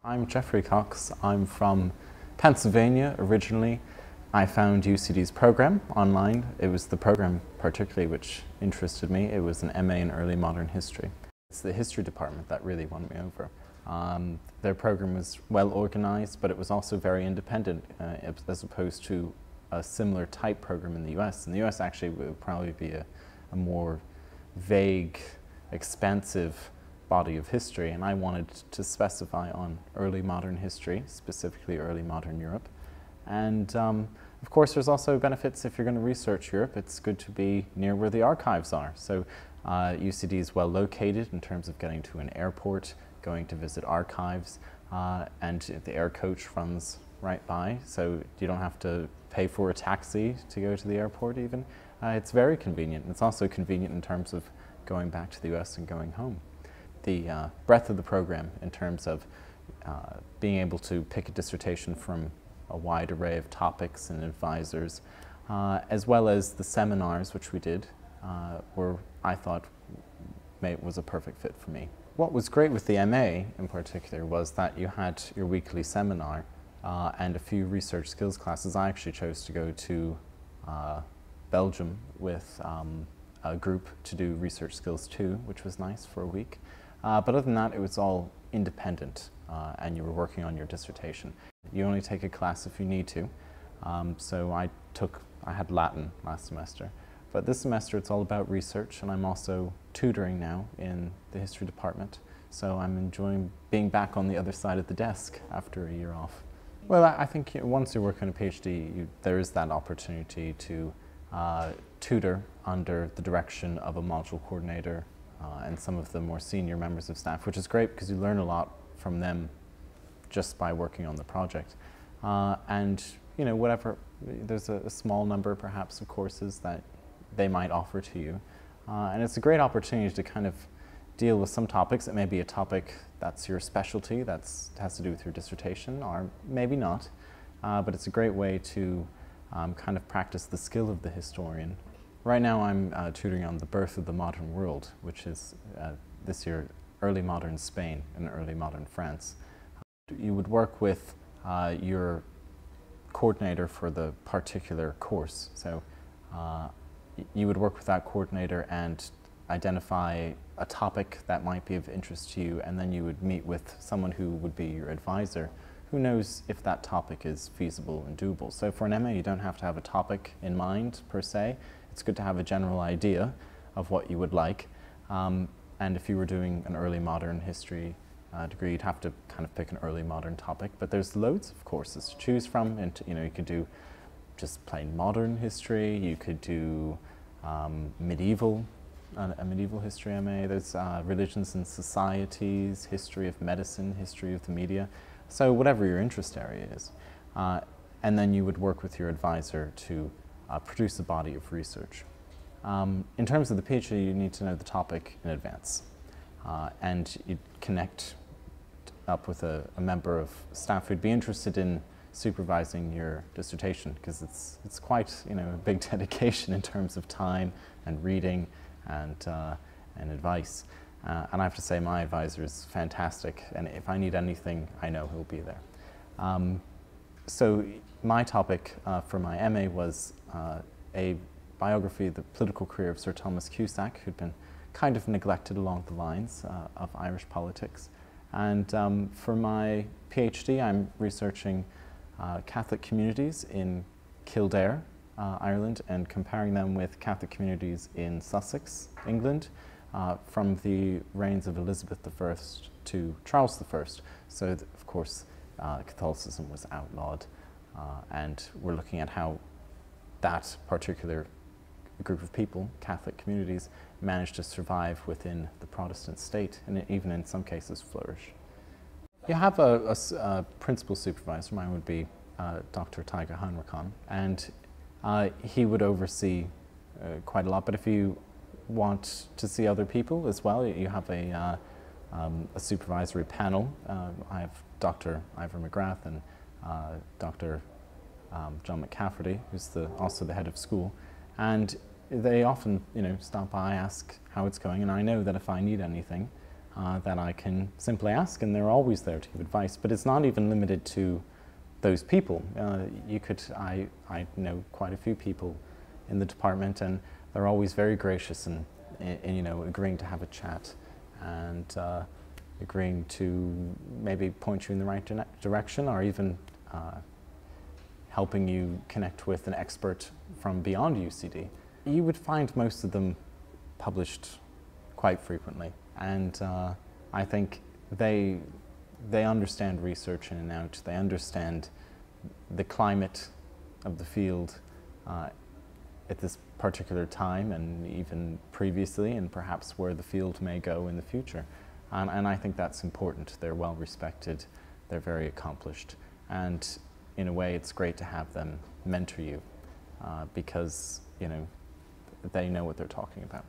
I'm Jeffrey Cox. I'm from Pennsylvania originally. I found UCD's program online. It was the program particularly which interested me. It was an MA in Early Modern History. It's the history department that really won me over. Their program was well organized, but it was also very independent as opposed to a similar type program in the US. In the US actually it would probably be a more vague, expansive body of history, and I wanted to specify on early modern history, specifically early modern Europe. And of course there's also benefits if you're going to research Europe. It's good to be near where the archives are. So UCD is well located in terms of getting to an airport, going to visit archives, and the air coach runs right by, so you don't have to pay for a taxi to go to the airport even. It's very convenient. It's also convenient in terms of going back to the US and going home. The breadth of the program in terms of being able to pick a dissertation from a wide array of topics and advisors, as well as the seminars which we did, were, I thought, was a perfect fit for me. What was great with the MA in particular was that you had your weekly seminar and a few research skills classes. I actually chose to go to Belgium with a group to do research skills 2, which was nice for a week. But other than that, it was all independent, and you were working on your dissertation. You only take a class if you need to. So I had Latin last semester. But this semester it's all about research, and I'm also tutoring now in the history department. So I'm enjoying being back on the other side of the desk after a year off. Well, I think once you work on a PhD, there is that opportunity to tutor under the direction of a module coordinator and some of the more senior members of staff, which is great because you learn a lot from them just by working on the project. And you know, whatever, there's a small number perhaps of courses that they might offer to you. And it's a great opportunity to kind of deal with some topics. It may be a topic that's your specialty, that has to do with your dissertation, or maybe not. But it's a great way to kind of practice the skill of the historian. Right now I'm tutoring on The Birth of the Modern World, which is this year early modern Spain and early modern France. You would work with your coordinator for the particular course. So you would work with that coordinator and identify a topic that might be of interest to you, and then you would meet with someone who would be your advisor, who knows if that topic is feasible and doable. So for an MA, you don't have to have a topic in mind per se. It's good to have a general idea of what you would like. And if you were doing an early modern history degree, you'd have to kind of pick an early modern topic. But there's loads of courses to choose from. And you know, you could do just plain modern history. You could do a medieval history MA. There's religions and societies, history of medicine, history of the media. So whatever your interest area is. And then you would work with your advisor to produce a body of research. In terms of the PhD, you need to know the topic in advance. And you'd connect up with a member of staff who'd be interested in supervising your dissertation, because it's quite, you know, a big dedication in terms of time and reading and advice. And I have to say my advisor is fantastic, and if I need anything, I know he'll be there. So my topic for my MA was a biography of the political career of Sir Thomas Cusack, who'd been kind of neglected along the lines of Irish politics. And for my PhD, I'm researching Catholic communities in Kildare, Ireland, and comparing them with Catholic communities in Sussex, England, from the reigns of Elizabeth I to Charles I. So, of course, Catholicism was outlawed, and we're looking at how that particular group of people, Catholic communities, managed to survive within the Protestant state, and even in some cases flourish. You have a principal supervisor. Mine would be Dr. Taiga Heinrichon, and he would oversee quite a lot. But if you want to see other people as well, you have a supervisory panel. I have Dr. Ivor McGrath and Dr. John McCafferty, who's also the head of school, and they often, you know, stop by, ask how it's going, and I know that if I need anything, that I can simply ask, and they're always there to give advice. But it's not even limited to those people. I know quite a few people in the department, and they're always very gracious and you know, agreeing to have a chat and agreeing to maybe point you in the right direction, or even helping you connect with an expert from beyond UCD. You would find most of them published quite frequently, and I think they understand research in and out. They understand the climate of the field at this particular time, and even previously, and perhaps where the field may go in the future. And I think that's important. They're well respected, they're very accomplished, and in a way it's great to have them mentor you because, you know, they know what they're talking about.